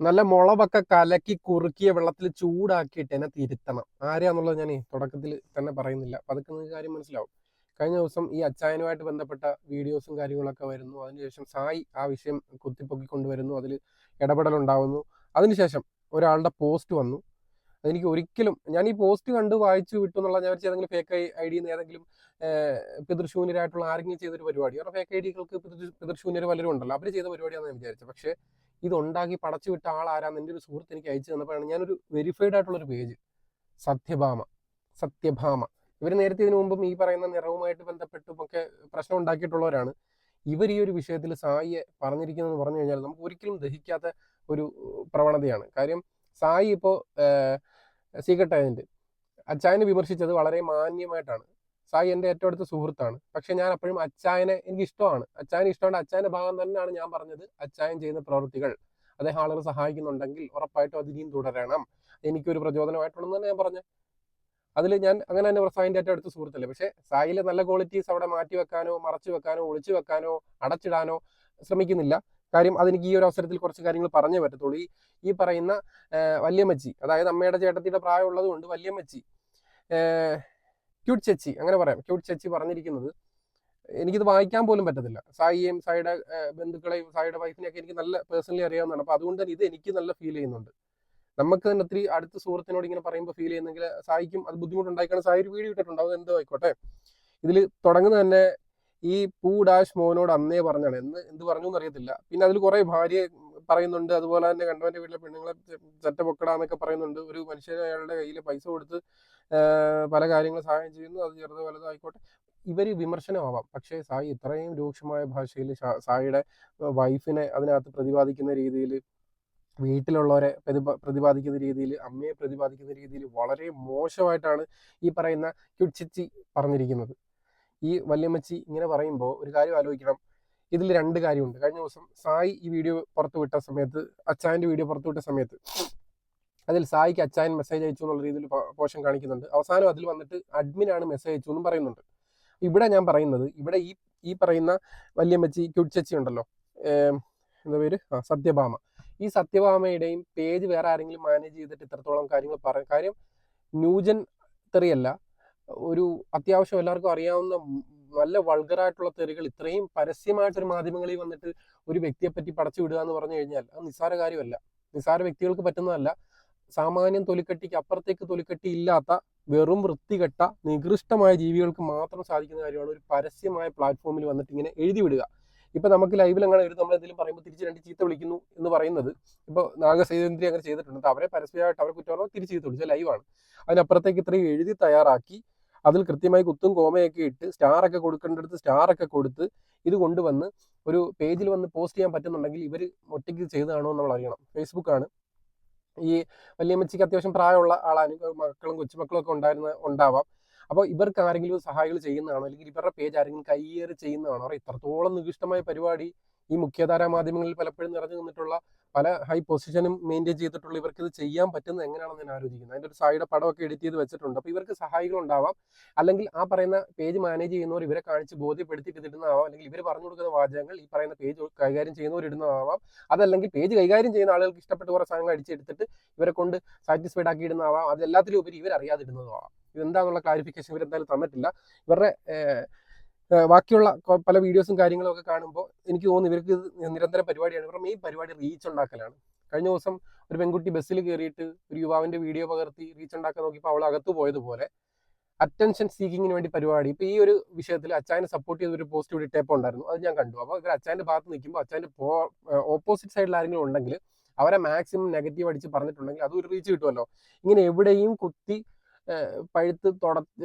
നല്ല മുളകൊക്കെ കലക്കി കുറുക്കിയ വെള്ളത്തിൽ ചൂടാക്കിയിട്ട് എന്നെ തിരുത്തണം. ആരെയാന്നുള്ളത് ഞാൻ തുടക്കത്തിൽ തന്നെ പറയുന്നില്ല. അപ്പൊ അതൊക്കെ നിങ്ങൾക്ക് കാര്യം മനസ്സിലാവും. കഴിഞ്ഞ ദിവസം ഈ അച്ചായനുമായിട്ട് ബന്ധപ്പെട്ട വീഡിയോസും കാര്യങ്ങളൊക്കെ വരുന്നു. അതിനുശേഷം സായി ആ വിഷയം കുത്തിപ്പൊക്കിക്കൊണ്ടുവരുന്നു. അതിൽ ഇടപെടലുണ്ടാവുന്നു. അതിനുശേഷം ഒരാളുടെ പോസ്റ്റ് വന്നു. അതെനിക്ക് ഒരിക്കലും, ഞാൻ ഈ പോസ്റ്റ് കണ്ട് വായിച്ചു വിട്ടു എന്നുള്ള, ഞാൻ വിചാരിച്ചു ഏതെങ്കിലും ഫേക്ക് ഐ ഡിന്ന് ഏതെങ്കിലും പിതൃശൂന്യരായിട്ടുള്ള ആരെങ്കിലും ചെയ്തൊരു പരിപാടി. കാരണം ഫേക്ക് ഐ ഡികൾക്ക് പിതൃശൂന്യർ പലരും ഉണ്ടല്ലോ, അവർ ചെയ്ത പരിപാടിയാണെന്ന് ഞാൻ വിചാരിച്ചത്. പക്ഷേ ഇതുണ്ടാക്കി പടച്ചു വിട്ട ആൾ ആരാന്ന് എൻ്റെ ഒരു സുഹൃത്ത് എനിക്ക് അയച്ചു തന്നപ്പോഴാണ് ഞാനൊരു വെരിഫൈഡ് ആയിട്ടുള്ളൊരു പേജ്, സത്യഭാമ. ഇവർ നേരത്തെ ഇതിനു മുമ്പും ഈ പറയുന്ന നിറവുമായിട്ട് ബന്ധപ്പെട്ടും ഒക്കെ പ്രശ്നം ഉണ്ടാക്കിയിട്ടുള്ളവരാണ്. ഇവർ ഈ ഒരു വിഷയത്തിൽ സായിയെ പറഞ്ഞിരിക്കുന്നതെന്ന് പറഞ്ഞു കഴിഞ്ഞാൽ നമുക്ക് ഒരിക്കലും ദഹിക്കാത്ത ഒരു പ്രവണതയാണ്. കാര്യം സായി ഇപ്പോൾ സീക്രട്ട് ഏജന്റ് അച്ചായനെ വിമർശിച്ചത് വളരെ മാന്യമായിട്ടാണ്. സായി എൻ്റെ ഏറ്റവും അടുത്ത സുഹൃത്താണ്. പക്ഷെ ഞാൻ അപ്പോഴും അച്ചായനെ എനിക്ക് ഇഷ്ടമാണ്. അച്ചായനെ ഇഷ്ടമാണ്. അച്ചായന്റെ ഭാഗം തന്നെയാണ് ഞാൻ പറഞ്ഞത്. അച്ചായൻ ചെയ്യുന്ന പ്രവൃത്തികൾ അദ്ദേഹം ആളുകൾ സഹായിക്കുന്നുണ്ടെങ്കിൽ ഉറപ്പായിട്ടും അതിനെയും തുടരണം, എനിക്കൊരു പ്രചോദനമായിട്ടുണ്ടെന്ന് തന്നെ ഞാൻ പറഞ്ഞു. അതിൽ ഞാൻ അങ്ങനെ തന്നെ സായിൻ്റെ ഏറ്റവും അടുത്ത സുഹൃത്തല്ലേ. പക്ഷേ സായിലെ നല്ല ക്വാളിറ്റീസ് അവിടെ മാറ്റി വെക്കാനോ മറച്ചു വെക്കാനോ ഒളിച്ചു വെക്കാനോ അടച്ചിടാനോ ശ്രമിക്കുന്നില്ല. കാര്യം അതെനിക്ക് ഈ ഒരു അവസരത്തിൽ കുറച്ച് കാര്യങ്ങൾ പറഞ്ഞേ പറ്റത്തുള്ളൂ. ഈ പറയുന്ന വല്യമ്മച്ചി, അതായത് അമ്മയുടെ ചേട്ടത്തിയുടെ പ്രായമുള്ളത് കൊണ്ട് വല്യമ്മച്ചി, ക്യൂട്ട് ചേച്ചി അങ്ങനെ പറയാം, ക്യൂട്ട് ചേച്ചി പറഞ്ഞിരിക്കുന്നത് എനിക്കിത് വായിക്കാൻ പോലും പറ്റത്തില്ല. സായിയെയും സായിയുടെ ബന്ധുക്കളെയും സായിയുടെ വൈഫിനെയൊക്കെ എനിക്ക് നല്ല പേഴ്സണലി അറിയാവുന്നതാണ്. അപ്പോൾ അതുകൊണ്ട് തന്നെ ഇത് എനിക്ക് നല്ല ഫീൽ ചെയ്യുന്നുണ്ട്. നമുക്ക് തന്നെ ഒത്തിരി അടുത്ത സുഹൃത്തിനോട് ഇങ്ങനെ പറയുമ്പോൾ ഫീൽ ചെയ്യുന്നെങ്കിൽ സായിക്കും അത് ബുദ്ധിമുട്ടുണ്ടായിക്കാണ്. സായി ഒരു വീഡിയോ ഇട്ടിട്ടുണ്ട്, അത് എന്തോ ആയിക്കോട്ടെ. ഇതിൽ തുടങ്ങുന്നത് തന്നെ ഈ പൂ ഡാഷ് മോനോട് അന്നേ പറഞ്ഞാണ്. എന്ത് പറഞ്ഞു എന്നറിയത്തില്ല. പിന്നെ അതിൽ കുറെ ഭാര്യ പറയുന്നുണ്ട്, അതുപോലെ തന്നെ കണ്ടവന്റെ വീട്ടിലെ പെണ്ണുങ്ങളെ ചെറ്റപ്പൊക്കടാന്നൊക്കെ പറയുന്നുണ്ട്. ഒരു മനുഷ്യന് അയാളുടെ കയ്യിൽ പൈസ കൊടുത്ത് പല കാര്യങ്ങൾ സഹായം ചെയ്യുന്നു, അത് ചെറുതോ വലുതോ ആയിക്കോട്ടെ. ഇവര് വിമർശനമാവാം, പക്ഷേ സായി ഇത്രയും രൂക്ഷമായ ഭാഷയിൽ സായിയുടെ വൈഫിനെ അതിനകത്ത് പ്രതിപാദിക്കുന്ന രീതിയിൽ, വീട്ടിലുള്ളവരെ പ്രതിപാദിക്കുന്ന രീതിയിൽ, അമ്മയെ പ്രതിപാദിക്കുന്ന രീതിയിൽ വളരെ മോശമായിട്ടാണ് ഈ പറയുന്ന ക്യുച്ചിച്ചി പറഞ്ഞിരിക്കുന്നത്. ഈ വല്യമ്മച്ചി ഇങ്ങനെ പറയുമ്പോൾ ഒരു കാര്യം ആലോചിക്കണം. ഇതിൽ രണ്ട് കാര്യമുണ്ട്. കഴിഞ്ഞ ദിവസം സായി ഈ വീഡിയോ പുറത്തുവിട്ട സമയത്ത്, അച്ചായൻ്റെ വീഡിയോ പുറത്തുവിട്ട സമയത്ത് അതിൽ സായിക്ക് അച്ചായൻ മെസ്സേജ് അയച്ചു എന്നുള്ള രീതിയിൽ പോഷൻ കാണിക്കുന്നുണ്ട്. അവസാനം അതിൽ വന്നിട്ട് അഡ്മിനാണ് മെസ്സേജ് അയച്ചു എന്നും പറയുന്നുണ്ട്. ഇവിടെ ഞാൻ പറയുന്നത്, ഇവിടെ ഈ പറയുന്ന വല്യമ്മച്ചി ക്യുച്ചച്ചി ഉണ്ടല്ലോ, എന്താ പേര്, സത്യഭാമ. ഈ സത്യഭാമയുടെയും പേജ് വേറെ ആരെങ്കിലും മാനേജ് ചെയ്തിട്ട് ഇത്രത്തോളം കാര്യങ്ങൾ പറയും. കാര്യം ന്യൂജൻ തെറിയല്ല, ഒരു അത്യാവശ്യം എല്ലാവർക്കും അറിയാവുന്ന നല്ല വൾഗറായിട്ടുള്ള തെറികൾ ഇത്രയും പരസ്യമായിട്ടൊരു മാധ്യമങ്ങളിൽ വന്നിട്ട് ഒരു വ്യക്തിയെ പറ്റി പടച്ചു വിടുക എന്ന് പറഞ്ഞു കഴിഞ്ഞാൽ അത് നിസ്സാര കാര്യമല്ല. നിസ്സാര വ്യക്തികൾക്ക് പറ്റുന്നതല്ല. സാമാന്യം തൊലിക്കട്ടിക്ക് അപ്പുറത്തേക്ക് തൊലിക്കട്ടി ഇല്ലാത്ത വെറും വൃത്തികെട്ട നികൃഷ്ടമായ ജീവികൾക്ക് മാത്രം സാധിക്കുന്ന കാര്യമാണ് ഒരു പരസ്യമായ പ്ലാറ്റ്ഫോമിൽ വന്നിട്ട് ഇങ്ങനെ എഴുതി വിടുക. ഇപ്പൊ നമുക്ക് ലൈവിൽ അങ്ങനെ ഒരു നമ്മൾ എന്തെങ്കിലും പറയുമ്പോൾ തിരിച്ച് രണ്ട് ചീത്ത വിളിക്കുന്നു എന്ന് പറയുന്നത്, ഇപ്പോൾ നാഗസേന്ദ്രി അങ്ങനെ ചെയ്തിട്ടുണ്ട്. അവരെ പരസ്യമായിട്ട് അവരെ കുറ്റമോ തിരിച്ച് ചീത്ത വിളിച്ച ലൈവാണ്. അതിനപ്പുറത്തേക്ക് ഇത്രയും എഴുതി തയ്യാറാക്കി അതിൽ കൃത്യമായി കുത്തും കോമയൊക്കെ ഇട്ട് സ്റ്റാറൊക്കെ കൊടുക്കേണ്ടടുത്ത് സ്റ്റാറൊക്കെ കൊടുത്ത് ഇത് കൊണ്ടുവന്ന് ഒരു പേജിൽ വന്ന് പോസ്റ്റ് ചെയ്യാൻ പറ്റുന്നുണ്ടെങ്കിൽ ഇവർ ഒറ്റയ്ക്ക് ചെയ്തതാണോ എന്ന് നമ്മൾ അറിയണം. ഫേസ്ബുക്കാണ്. ഈ വല്യമ്മച്ചിക്ക് അത്യാവശ്യം പ്രായമുള്ള ആളാണ്, മക്കളും കൊച്ചുമക്കളും ഒക്കെ ഉണ്ടാവാം. അപ്പോൾ ഇവർക്ക് ആരെങ്കിലും സഹായികൾ ചെയ്യുന്നതാണോ, അല്ലെങ്കിൽ ഇവരുടെ പേജ് ആരെങ്കിലും കയ്യേറി ചെയ്യുന്നതാണോ? അവർ ഇത്രത്തോളം നികൃഷ്ടമായ പരിപാടി ഈ മുഖ്യധാരാ മാധ്യമങ്ങളിൽ പലപ്പോഴും നിറഞ്ഞു നിന്നിട്ടുള്ള പല ഹൈ പൊസിഷനും മെയിൻറ്റെയിൻ ചെയ്തിട്ടുള്ള ഇവർക്ക് ഇത് ചെയ്യാൻ പറ്റുന്നത് എങ്ങനെയാണെന്ന് ഞാൻ ആലോചിക്കുന്നത്. അതിൻ്റെ ഒരു സായിയുടെ പടമൊക്കെ എഡിറ്റ് ചെയ്ത് വെച്ചിട്ടുണ്ട്. അപ്പോൾ ഇവർക്ക് സഹായികൾ ഉണ്ടാവാം, അല്ലെങ്കിൽ ആ പറയുന്ന പേജ് മാനേജ് ചെയ്യുന്നവർ ഇവരെ കാണിച്ച് ബോധ്യപ്പെടുത്തിയിട്ട് ഇടുന്നതാവാം, അല്ലെങ്കിൽ ഇവർ പറഞ്ഞു കൊടുക്കുന്ന വാചകങ്ങൾ ഈ പറയുന്ന പേജ് കൈകാര്യം ചെയ്യുന്നവർ ഇടുന്നതാവാം, അതല്ലെങ്കിൽ പേജ് കൈകാര്യം ചെയ്യുന്ന ആളുകൾക്ക് ഇഷ്ടപ്പെട്ട കുറേ സാധനങ്ങൾ അടിച്ചെടുത്തിട്ട് ഇവരെ കൊണ്ട് സാറ്റിസ്ഫൈഡ് ആക്കി ഇടുന്നതാവാം. അതെല്ലാത്തിലും ഉപരി ഇവരറിയാതെ ഇടുന്നതാവാം. ഇതെന്താണെന്നുള്ള ക്ലാരിഫിക്കേഷൻ ഇവരെന്തായാലും തന്നിട്ടില്ല. ഇവരുടെ ബാക്കിയുള്ള പല വീഡിയോസും കാര്യങ്ങളും ഒക്കെ കാണുമ്പോൾ എനിക്ക് തോന്നുന്നു ഇവർക്ക് നിരന്തരം പരിപാടിയാണ്. ഇവരുടെ മെയിൻ പരിപാടി റീച്ച് ഉണ്ടാക്കലാണ്. കഴിഞ്ഞ ദിവസം ഒരു പെൺകുട്ടി ബസ്സിൽ കയറിയിട്ട് ഒരു യുവാവിന്റെ വീഡിയോ പകർത്തി റീച്ച് ഉണ്ടാക്കാൻ നോക്കിയപ്പോൾ അവൾ അകത്ത് പോയതുപോലെ അറ്റൻഷൻ സീക്കിങ്ങിന് വേണ്ടി പരിപാടി. ഇപ്പൊ ഈ ഒരു വിഷയത്തിൽ അച്ചായനെ സപ്പോർട്ട് ചെയ്ത ഒരു പോസ്റ്റ് കൂടി ഇട്ടേപ്പ് ഉണ്ടായിരുന്നു, അത് ഞാൻ കണ്ടു. അപ്പോൾ ഇവർ അച്ചായന്റെ ഭാഗത്ത് നിൽക്കുമ്പോൾ അച്ചായന്റെ ഓപ്പോസിറ്റ് സൈഡിൽ ആരെങ്കിലും ഉണ്ടെങ്കിൽ അവരെ മാക്സിമം നെഗറ്റീവ് അടിച്ച് പറഞ്ഞിട്ടുണ്ടെങ്കിൽ അത് ഒരു റീച്ച് കിട്ടുമല്ലോ. ഇങ്ങനെ എവിടെയും കുത്തി പഴുത്ത്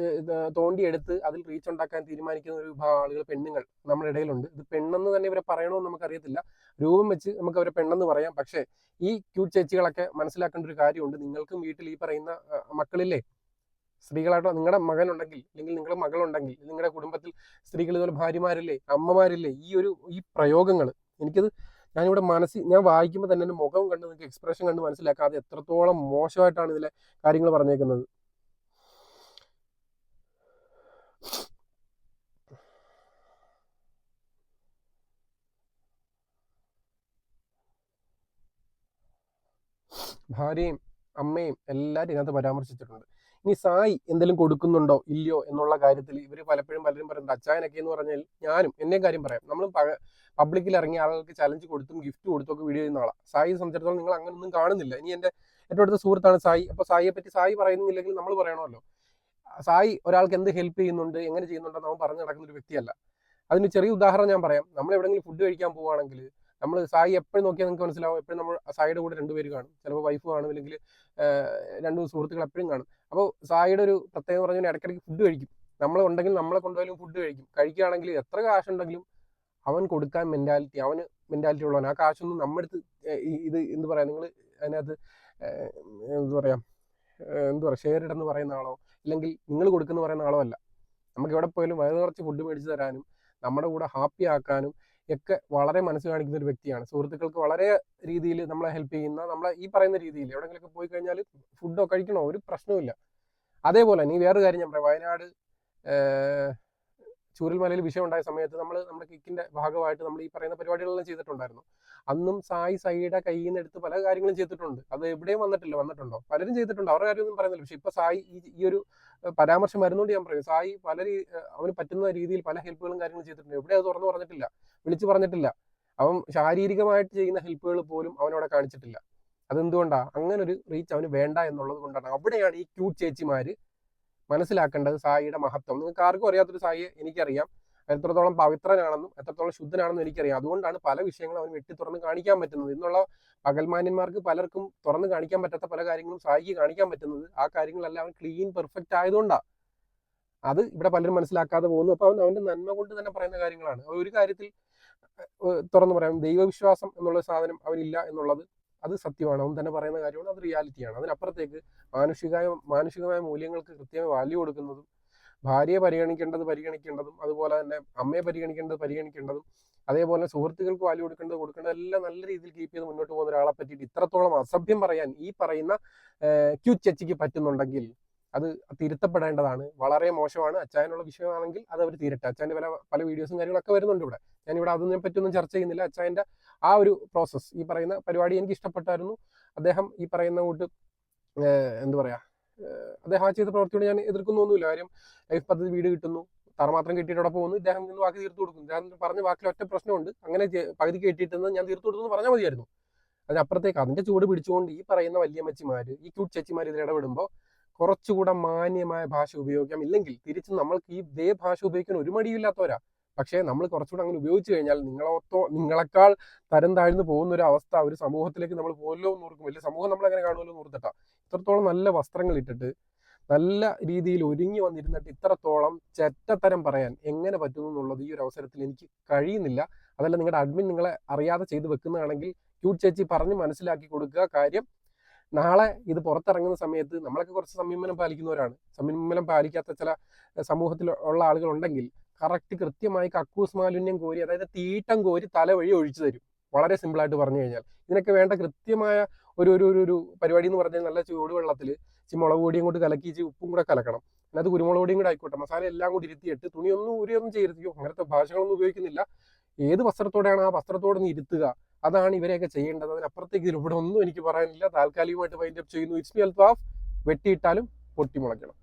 തോണ്ടിയെടുത്ത് അതിൽ റീച്ച് ഉണ്ടാക്കാൻ തീരുമാനിക്കുന്ന ഒരു വിഭാഗം ആളുകൾ, പെണ്ണുങ്ങൾ നമ്മുടെ ഇടയിലുണ്ട്. ഇത് പെണ്ണെന്ന് തന്നെ ഇവരെ പറയണമെന്ന് നമുക്കറിയത്തില്ല. രൂപം വെച്ച് നമുക്ക് അവരെ പെണ്ണെന്ന് പറയാം. പക്ഷേ ഈ ക്യൂട്ട് ചേച്ചികളൊക്കെ മനസ്സിലാക്കേണ്ട ഒരു കാര്യമുണ്ട്. നിങ്ങൾക്കും വീട്ടിൽ ഈ പറയുന്ന മക്കളില്ലേ, സ്ത്രീകളായിട്ടോ നിങ്ങളുടെ മകനുണ്ടെങ്കിൽ, അല്ലെങ്കിൽ നിങ്ങളുടെ മകളുണ്ടെങ്കിൽ, നിങ്ങളുടെ കുടുംബത്തിൽ സ്ത്രീകൾ ഇതുപോലെ ഭാര്യമാരില്ലേ, അമ്മമാരില്ലേ, ഈ പ്രയോഗങ്ങൾ എനിക്കത് ഞാനിവിടെ ഞാൻ വായിക്കുമ്പോൾ തന്നെ എൻ്റെ മുഖം കണ്ട് നിങ്ങൾക്ക് എക്സ്പ്രഷൻ കണ്ട് മനസ്സിലാക്കാതെ എത്രത്തോളം മോശമായിട്ടാണ് ഇതിലെ കാര്യങ്ങൾ പറഞ്ഞേക്കുന്നത്. ഭാര്യയും അമ്മയും എല്ലാവരും ഇതിനകത്ത് പരാമർശിച്ചിട്ടുണ്ട്. ഇനി സായി എന്തെങ്കിലും കൊടുക്കുന്നുണ്ടോ ഇല്ലയോ എന്നുള്ള കാര്യത്തിൽ ഇവർ പലപ്പോഴും പലരും പറയുന്നത് അച്ചായനൊക്കെ എന്ന് പറഞ്ഞാൽ ഞാനും എന്നെയും കാര്യം പറയാം. നമ്മൾ പബ്ലിക്കിൽ ഇറങ്ങിയ ആളുകൾക്ക് ചലഞ്ച് കൊടുത്തും ഗിഫ്റ്റ് കൊടുത്തും ഒക്കെ വീഡിയോ ചെയ്യുന്ന ആളാണ്. സായി സംബന്ധിച്ചിടത്തോളം നിങ്ങൾ അങ്ങനെയൊന്നും കാണുന്നില്ല. ഇനി എൻ്റെ ഏറ്റവും അടുത്ത സുഹൃത്താണ് സായി. അപ്പോൾ സായിയെ പറ്റി സായി പറയുന്നില്ലെങ്കിൽ നമ്മൾ പറയണമല്ലോ. സായി ഒരാൾക്ക് എന്ത് ഹെൽപ്പ് ചെയ്യുന്നുണ്ട്, എങ്ങനെ ചെയ്യുന്നുണ്ടെന്ന് അവൻ പറഞ്ഞു നടക്കുന്ന ഒരു വ്യക്തിയല്ല. അതിന് ചെറിയ ഉദാഹരണം ഞാൻ പറയാം. നമ്മൾ എവിടെയെങ്കിലും ഫുഡ് കഴിക്കാൻ പോവുകയാണെങ്കിൽ നമ്മൾ സായി എപ്പോഴും നോക്കിയാൽ നിങ്ങൾക്ക് മനസ്സിലാവും, എപ്പോഴും നമ്മൾ സായിയുടെ കൂടെ രണ്ടുപേര് കാണും, ചിലപ്പോൾ വൈഫ് കാണും, അല്ലെങ്കിൽ രണ്ടു സുഹൃത്തുക്കൾ എപ്പോഴും കാണും. അപ്പോൾ സായിയുടെ ഒരു പ്രത്യേകം പറഞ്ഞാൽ ഇടയ്ക്കിടയ്ക്ക് ഫുഡ് കഴിക്കും. നമ്മളുണ്ടെങ്കിൽ നമ്മളെ കൊണ്ടുപോയാലും ഫുഡ് കഴിക്കും. കഴിക്കുകയാണെങ്കിൽ എത്ര കാശുണ്ടെങ്കിലും അവൻ കൊടുക്കാൻ മെന്റാലിറ്റി ഉള്ളവൻ. ആ കാശൊന്നും നമ്മുടെ അടുത്ത് ഇത് എന്ത് പറയാം, നിങ്ങൾ അതിനകത്ത് എന്താ പറയാ ഷെയർ ഇടെന്ന് പറയുന്ന ആളോ ഇല്ലെങ്കിൽ നിങ്ങൾ കൊടുക്കുന്ന പറയുന്ന ആളോ അല്ല. നമുക്ക് എവിടെ പോയാലും വയറ് നിറച്ച് ഫുഡ് മേടിച്ച് തരാനും നമ്മുടെ കൂടെ ഹാപ്പി ആക്കാനും ഒക്കെ വളരെ മനസ്സ് കാണിക്കുന്ന ഒരു വ്യക്തിയാണ്. സുഹൃത്തുക്കൾക്ക് വളരെ രീതിയിൽ നമ്മളെ ഹെൽപ്പ് ചെയ്യുന്ന, നമ്മളെ ഈ പറയുന്ന രീതിയിൽ എവിടെയെങ്കിലൊക്കെ പോയി കഴിഞ്ഞാൽ ഫുഡോ കഴിക്കണോ ഒരു പ്രശ്നവുമില്ല. അതേപോലെ നീ വേറൊരു കാര്യം ഞാൻ പറയാം. വയനാട് ചൂരൽമലയിൽ വിഷയം ഉണ്ടായ സമയത്ത് നമ്മുടെ കിക്കിന്റെ ഭാഗമായിട്ട് നമ്മൾ ഈ പറയുന്ന പരിപാടികളെല്ലാം ചെയ്തിട്ടുണ്ടായിരുന്നു. അന്നും സായിയുടെ കയ്യിൽ നിന്ന് എടുത്ത് പല കാര്യങ്ങളും ചെയ്തിട്ടുണ്ട്. അത് എവിടെയും വന്നിട്ടുണ്ടോ? പലരും ചെയ്തിട്ടുണ്ട്, അവരുടെ കാര്യമൊന്നും പറയുന്നില്ല. പക്ഷെ ഇപ്പൊ സായി ഈ ഒരു പരാമർശം വരുന്നോണ്ട് ഞാൻ പറയും, സായി അവന് പറ്റുന്ന രീതിയിൽ പല ഹെൽപ്പുകളും കാര്യങ്ങളും ചെയ്തിട്ടുണ്ട്. എവിടെ അത് തുറന്നു പറഞ്ഞിട്ടില്ല, വിളിച്ചു പറഞ്ഞിട്ടില്ല. അവൻ ശാരീരികമായിട്ട് ചെയ്യുന്ന ഹെൽപ്പുകൾ പോലും അവനവിടെ കാണിച്ചിട്ടില്ല. അതെന്തുകൊണ്ടാ? അങ്ങനെ ഒരു റീച്ച് അവന് വേണ്ട എന്നുള്ളത് കൊണ്ടാണ്. അവിടെയാണ് ഈ ക്യൂട്ട് ചേച്ചിമാര് മനസ്സിലാക്കേണ്ടത് സായിയുടെ മഹത്വം. നിങ്ങൾക്ക് ആർക്കും അറിയാത്തൊരു സായിയെ എനിക്കറിയാം. എത്രത്തോളം പവിത്രനാണെന്നും എത്രത്തോളം ശുദ്ധനാണെന്നും എനിക്കറിയാം. അതുകൊണ്ടാണ് പല വിഷയങ്ങളും അവന് വെട്ടി തുറന്ന് കാണിക്കാൻ പറ്റുന്നത്. ഇന്നുള്ള പകൽമാന്യന്മാർക്ക് പലർക്കും തുറന്ന് കാണിക്കാൻ പറ്റാത്ത പല കാര്യങ്ങളും സായിക്ക് കാണിക്കാൻ പറ്റുന്നത്. ആ കാര്യങ്ങളെല്ലാം അവൻ ക്ലീൻ പെർഫെക്റ്റ് ആയതുകൊണ്ടാണ്. അത് ഇവിടെ പലരും മനസ്സിലാക്കാതെ പോകുന്നു. അപ്പൊ അവന്റെ നന്മ കൊണ്ട് തന്നെ പറയുന്ന കാര്യങ്ങളാണ്. ഒരു കാര്യത്തിൽ തുറന്നു പറയാം, ദൈവവിശ്വാസം എന്നുള്ള സാധനം അവനില്ല എന്നുള്ളത് അത് സത്യമാണ്. അവൻ തന്നെ പറയുന്ന കാര്യമാണ്, അത് റിയാലിറ്റിയാണ്. അതിനപ്പുറത്തേക്ക് മാനുഷികമായ മൂല്യങ്ങൾക്ക് കൃത്യമായി വാല്യൂ കൊടുക്കുന്നതും, ഭാര്യയെ പരിഗണിക്കേണ്ടതും, അതുപോലെ തന്നെ അമ്മയെ പരിഗണിക്കേണ്ടതും, അതേപോലെ സുഹൃത്തുക്കൾക്ക് വാല്യൂ കൊടുക്കേണ്ടത് എല്ലാം നല്ല രീതിയിൽ കീപ്പ് ചെയ്ത് മുന്നോട്ട് പോകുന്ന ഒരാളെ പറ്റിയിട്ട് ഇത്രത്തോളം അസഭ്യം പറയാൻ ഈ പറയുന്ന ക്യൂട്ട് ചേച്ചിക്ക് പറ്റുന്നുണ്ടെങ്കിൽ അത് തിരുത്തപ്പെടേണ്ടതാണ്. വളരെ മോശമാണ്. അച്ചായനുള്ള വിഷയമാണെങ്കിൽ അത് അവർ തീരട്ടെ. അച്ചായന്റെ പല വീഡിയോസും കാര്യങ്ങളൊക്കെ വരുന്നുണ്ട് ഇവിടെ. ഞാനിവിടെ അതിനെ പറ്റിയൊന്നും ചർച്ച ചെയ്യുന്നില്ല. അച്ചായന്റെ ആ ഒരു പ്രോസസ്സ്, ഈ പറയുന്ന പരിപാടി എനിക്ക് ഇഷ്ടപ്പെട്ടായിരുന്നു. അദ്ദേഹം ഈ പറയുന്ന കൂട്ട് എന്താ പറയാ, അദ്ദേഹം ആ ചെയ്ത പ്രവൃത്തിയോട് ഞാൻ എതിർക്കുന്നൊന്നുമില്ല. കാര്യം ലൈഫ് പദ്ധതി വീട് കിട്ടുന്നു, തറമാത്രം കെട്ടിയിട്ട് അവിടെ പോകുന്നു, ഇദ്ദേഹം നിന്ന് ബാക്കി തീർത്തു കൊടുക്കും. ഞാൻ പറഞ്ഞ വാക്കിൽ ഒറ്റ പ്രശ്നമുണ്ട്, അങ്ങനെ പകുതി കെട്ടിയിട്ടെന്ന് ഞാൻ തീർത്തു കൊടുത്തു പറഞ്ഞാൽ മതിയായിരുന്നു. അതിനപ്പുറത്തേക്ക് അതിന്റെ ചൂട് പിടിച്ചുകൊണ്ട് ഈ പറയുന്ന വല്യമ്മച്ചിമാര്, ഈ ക്യൂട്ട് ചേച്ചിമാർ ഇതിൽ ഇടപെടുമ്പോൾ കുറച്ചുകൂടെ മാന്യമായ ഭാഷ ഉപയോഗിക്കാം. ഇല്ലെങ്കിൽ തിരിച്ച് നമ്മൾക്ക് ഈ ഇതേ ഭാഷ ഉപയോഗിക്കാൻ ഒരു മടിയില്ലാത്തവരാ. പക്ഷേ നമ്മൾ കുറച്ചുകൂടെ അങ്ങനെ ഉപയോഗിച്ചു കഴിഞ്ഞാൽ നിങ്ങളെക്കാൾ തരം താഴ്ന്നു പോകുന്ന ഒരു അവസ്ഥ ഒരു സമൂഹത്തിലേക്ക് നമ്മൾ പോലോ എന്ന് ഓർക്കും. വലിയ സമൂഹം നമ്മൾ അങ്ങനെ കാണുമല്ലോ എന്ന് ഓർത്തിട്ടാ. ഇത്രത്തോളം നല്ല വസ്ത്രങ്ങൾ ഇട്ടിട്ട് നല്ല രീതിയിൽ ഒരുങ്ങി വന്നിരുന്നിട്ട് ഇത്രത്തോളം ചെറ്റത്തരം പറയാൻ എങ്ങനെ പറ്റുന്നു എന്നുള്ളത് ഈ ഒരു അവസരത്തിൽ എനിക്ക് കഴിയുന്നില്ല. അതല്ല നിങ്ങളുടെ അഡ്മിൻ നിങ്ങളെ അറിയാതെ ചെയ്തു വെക്കുന്നതാണെങ്കിൽ ക്യൂട്ട് ചേച്ചി പറഞ്ഞ് മനസ്സിലാക്കി കൊടുക്കുക. കാര്യം നാളെ ഇത് പുറത്തിറങ്ങുന്ന സമയത്ത് നമ്മളൊക്കെ കുറച്ച് സംയമനം പാലിക്കുന്നവരാണ്. സംയമനം പാലിക്കാത്ത ചില സമൂഹത്തിൽ ഉള്ള ആളുകൾ ഉണ്ടെങ്കിൽ കൃത്യമായി കക്കൂസ് മാലിന്യം കോരി, അതായത് തീട്ടം കോരി തല വഴി ഒഴിച്ചു തരും. വളരെ സിമ്പിളായിട്ട് പറഞ്ഞു കഴിഞ്ഞാൽ ഇതിനൊക്കെ വേണ്ട കൃത്യമായ ഒരു പരിപാടി എന്ന് പറഞ്ഞാൽ നല്ല ചൂടുവെള്ളത്തിൽ മുളക് പൊടിയും കൊണ്ട് കലക്കി ഉപ്പും കൂടെ കലക്കണം. അതിനകത്ത് കുരുമുളക് പൊടിയും കൂടെ ആയിക്കോട്ടെ, മസാല എല്ലാം കൂടി ഇരുത്തിയിട്ട് തുണിയൊന്നും ചെയ്യരുത്. അങ്ങനത്തെ ഭാഷകളൊന്നും ഉപയോഗിക്കുന്നില്ല. ഏത് വസ്ത്രത്തോടെയാണ് ആ വസ്ത്രത്തോടെ ഒന്ന് ഇരുത്തുക, അതാണ് ഇവരെയൊക്കെ ചെയ്യേണ്ടത്. അതിനപ്പുറത്തേക്ക് ഇതിലൂടെ ഒന്നും എനിക്ക് പറയാനില്ല. താൽക്കാലികമായിട്ട് വൈൻഡപ്പ് ചെയ്യുന്നു. It's me Althaf. വെട്ടിയിട്ടാലും പൊട്ടിമുളയ്ക്കണം.